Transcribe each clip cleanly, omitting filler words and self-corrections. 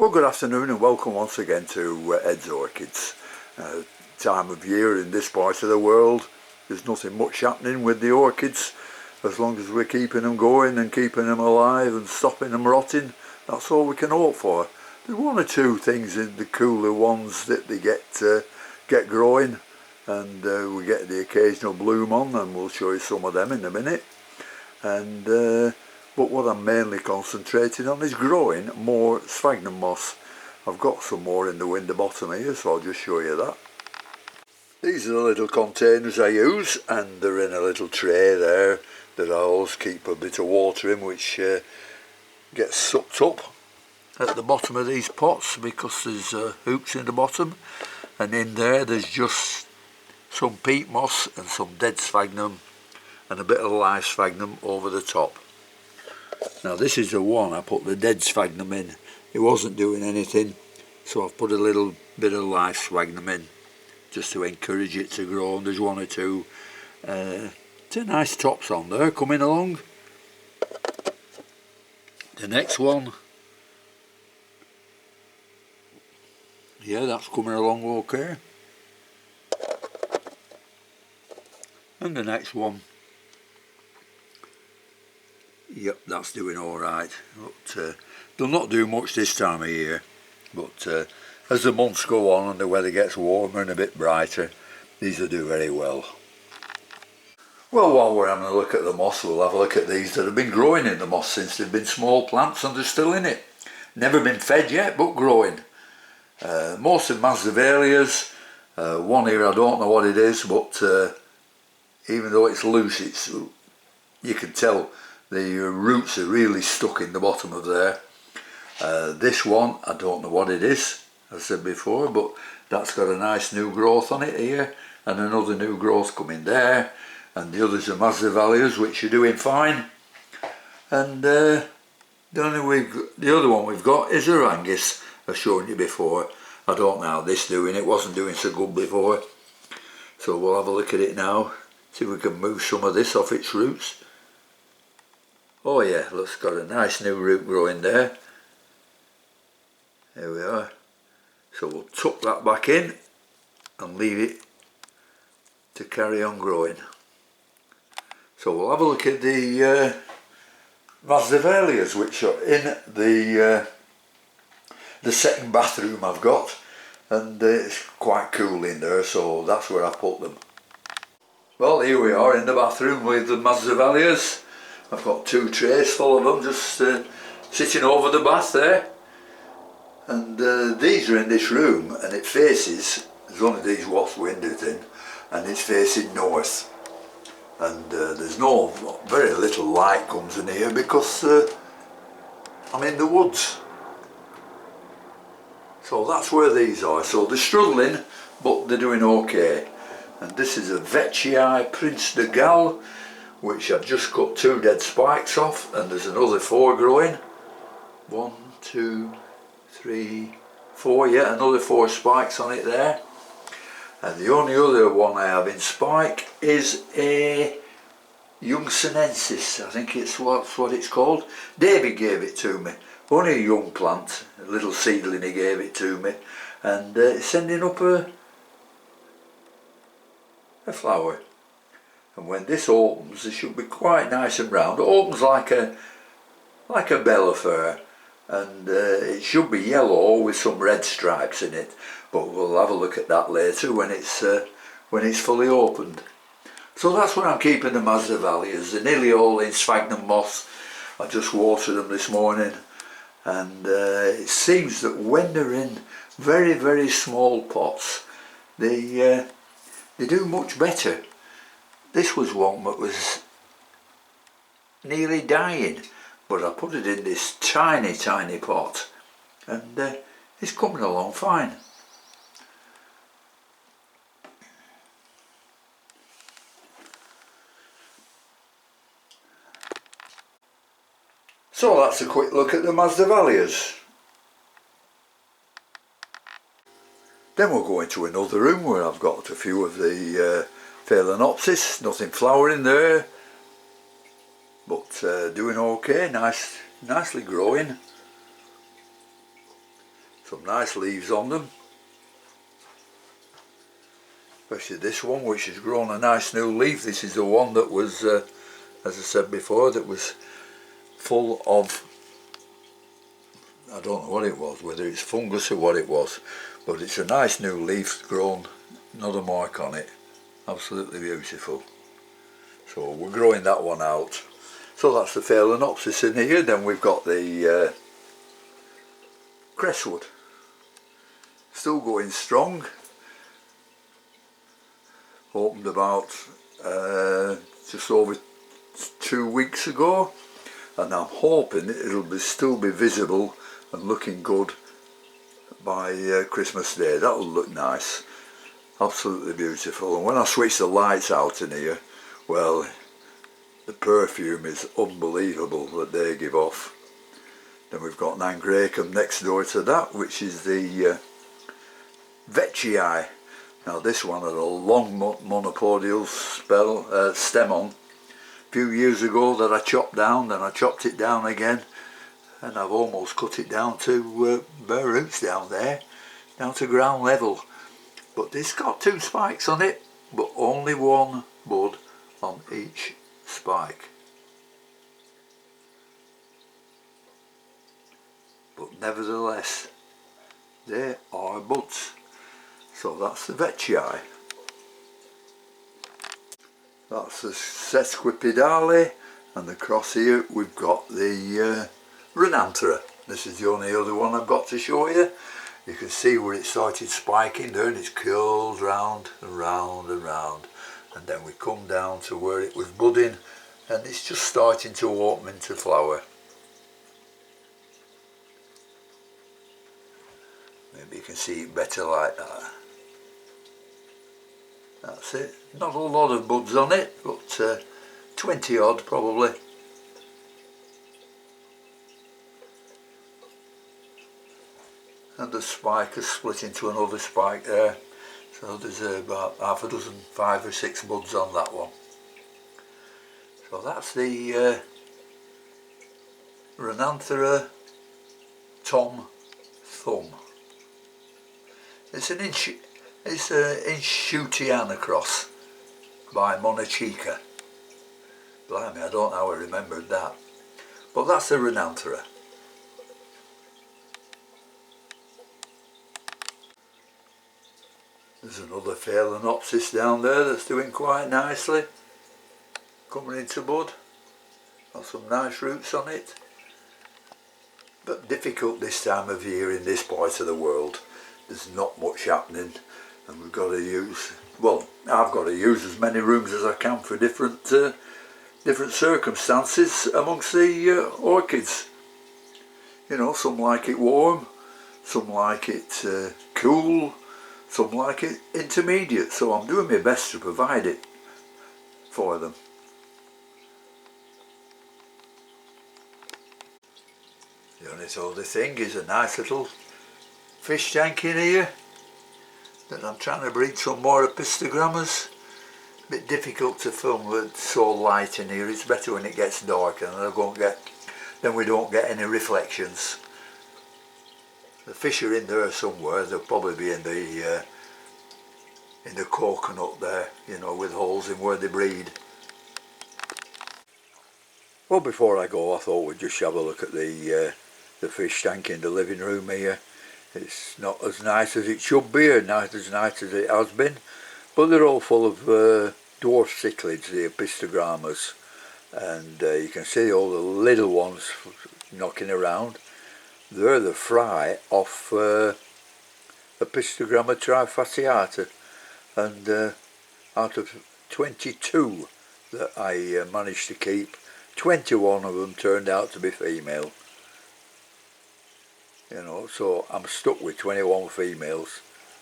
Well, good afternoon and welcome once again to Ed's Orchids. Time of year in this part of the world, there's nothing much happening with the orchids. As long as we're keeping them going and keeping them alive and stopping them rotting, that's all we can hope for. There's one or two things in the cooler ones that they get growing, and we get the occasional bloom on, and we'll show you some of them in a minute. But what I'm mainly concentrating on is growing more sphagnum moss. I've got some more in the window bottom here, so I'll just show you that. These are the little containers I use, and they're in a little tray there that I always keep a bit of water in, which gets sucked up at the bottom of these pots because there's hoops in the bottom, and in there there's just some peat moss and some dead sphagnum and a bit of live sphagnum over the top. Now this is the one I put the dead sphagnum in. It wasn't doing anything, so I've put a little bit of live sphagnum in just to encourage it to grow, and there's one or two nice tops on there coming along. The next one, yeah, that's coming along okay. And the next one, yep, that's doing alright. But they'll not do much this time of year, but as the months go on and the weather gets warmer and a bit brighter, these will do very well. Well, while we're having a look at the moss, we'll have a look at these that have been growing in the moss since they've been small plants and they're still in it. Never been fed yet, but growing. Most of Mazda Valas. One here I don't know what it is, but even though it's loose, you can tell the roots are really stuck in the bottom of there. This one, I don't know what it is, as I said before, but that's got a nice new growth on it here, and another new growth coming there, and the others are Mazda Valas, which are doing fine. And the other one we've got is Orangus. I've shown you before. I don't know how this is doing. It wasn't doing so good before, so we'll have a look at it now, see if we can move some of this off its roots. Oh yeah, look, it's got a nice new root growing there. There we are. So we'll tuck that back in and leave it to carry on growing. So we'll have a look at the Mazda Valas, which are in the second bathroom I've got, and it's quite cool in there, so that's where I put them. Well, here we are in the bathroom with the Mazda Valas. I've got two trays full of them just sitting over the bath there, and these are in this room, and it faces, there's only these wash windows in, and it's facing north, and there's very little light comes in here because I'm in the woods. So that's where these are. So they're struggling, but they're doing okay. And this is a Vetii Prince de Galles, which I've just cut two dead spikes off, and there's another four growing. 1, 2, 3, 4, yeah, another 4 spikes on it there. And the only other one I have in spike is a young sinensis, I think it's what it's called. David gave it to me, only a young plant, a little seedling he gave it to me, and it's sending up a flower. And when this opens, it should be quite nice and round. It opens like a bell fir, and it should be yellow with some red stripes in it. But we'll have a look at that later when it's fully opened. So that's where I'm keeping the Mazda Valas. They're nearly all in sphagnum moss. I just watered them this morning, and it seems that when they're in very, very small pots, they do much better. This was one that was nearly dying, but I put it in this tiny, tiny pot, and it's coming along fine. So that's a quick look at the Mazda Valas. Then we'll go into another room where I've got a few of the Phenopsis, nothing flowering there, but doing okay, nicely growing. Some nice leaves on them. Especially this one, which has grown a nice new leaf. This is the one that was, as I said before, that was full of, I don't know what it was, whether it's fungus or what it was, but it's a nice new leaf grown, not a mark on it. Absolutely beautiful. So we're growing that one out. So that's the Phenopsis in here. Then we've got the crestwood, still going strong. Opened about just over 2 weeks ago, and I'm hoping it'll still be visible and looking good by Christmas Day. That'll look nice, absolutely beautiful. And when I switch the lights out in here, well, the perfume is unbelievable that they give off. Then we've got Nangracum next door to that, which is the Veitchii. Now this one had a long monopodial stem on a few years ago that I chopped down, then I chopped it down again, and I've almost cut it down to bare roots down there, down to ground level. But this got 2 spikes on it, but only 1 bud on each spike. But nevertheless, they are buds. So that's the Veitchii. That's the Sesquipedale, and across here we've got the Renanthera. This is the only other one I've got to show you. You can see where it started spiking there, and it's curled round and round and round. And then we come down to where it was budding, and it's just starting to open into flower. Maybe you can see it better like that. That's it. Not a lot of buds on it, but 20 odd probably. And the spike has split into another spike there. So there's about half a dozen, 5 or 6 buds on that one. So that's the Renanthera Tom Thumb. It's an Inshutiana cross by Monachica. Blimey, I don't know how I remembered that. But that's the Renanthera. There's another Phenopsis down there that's doing quite nicely. Coming into bud. Got some nice roots on it. But difficult this time of year in this part of the world. There's not much happening, and we've got to use, well, I've got to use as many rooms as I can for different circumstances amongst the orchids. You know, some like it warm, some like it cool, some like it intermediate, so I'm doing my best to provide it for them. The only other thing is a nice little fish tank in here that I'm trying to breed some more epistogrammas. A bit difficult to film with so light in here. It's better when it gets dark, and then we don't get any reflections. The fish are in there somewhere. They'll probably be in the coconut there, you know, with holes in where they breed. Well, before I go, I thought we'd just have a look at the fish tank in the living room here. It's not as nice as it should be, or not as nice as it has been, but they're all full of dwarf cichlids, the epistogrammas, and you can see all the little ones knocking around. They're the fry off Epistogramma trifasciata, and out of 22 that I managed to keep, 21 of them turned out to be female. You know, so I'm stuck with 21 females,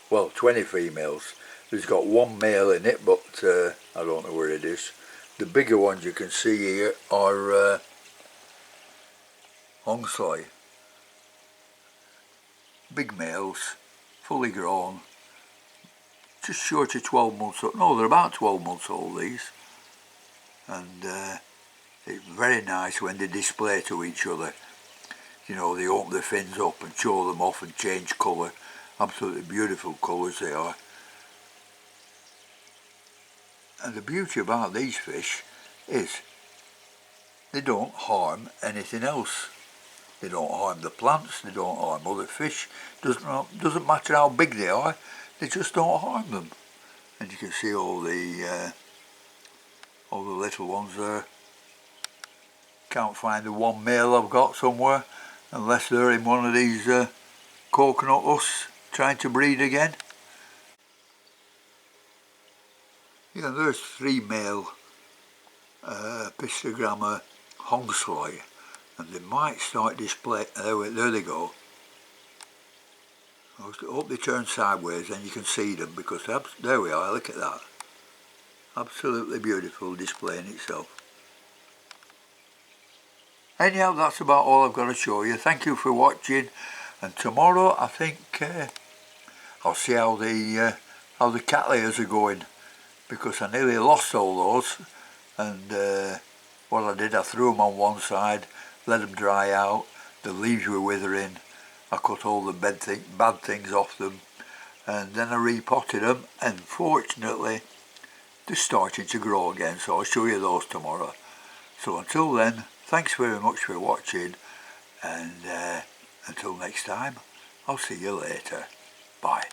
well, 20 females. There's got 1 male in it, but I don't know where it is. The bigger ones you can see here are Hong Soi. Big males, fully grown, just short of 12 months old. No, they're about 12 months old, these. And it's very nice when they display to each other. you know, they open the fins up and show them off and change colour. Absolutely beautiful colours they are. And the beauty about these fish is they don't harm anything else. They don't harm the plants, they don't harm other fish. Doesn't matter how big they are, they just don't harm them. And you can see all the little ones there. Can't find the one male I've got somewhere, unless they're in one of these coconut huts trying to breed again. Yeah, there's 3 male pistogramma hongsloi, and they might start display. There they go. I hope they turn sideways, then you can see them, because there we are. Look at that. Absolutely beautiful, displaying itself. Anyhow, that's about all I've got to show you. Thank you for watching, and tomorrow I think I'll see how the cat layers are going, because I nearly lost all those, and what I did, I threw them on one side, let them dry out, the leaves were withering, I cut all the bad things off them, and then I repotted them, and fortunately they're starting to grow again, so I'll show you those tomorrow. So until then, thanks very much for watching, and until next time, I'll see you later. Bye.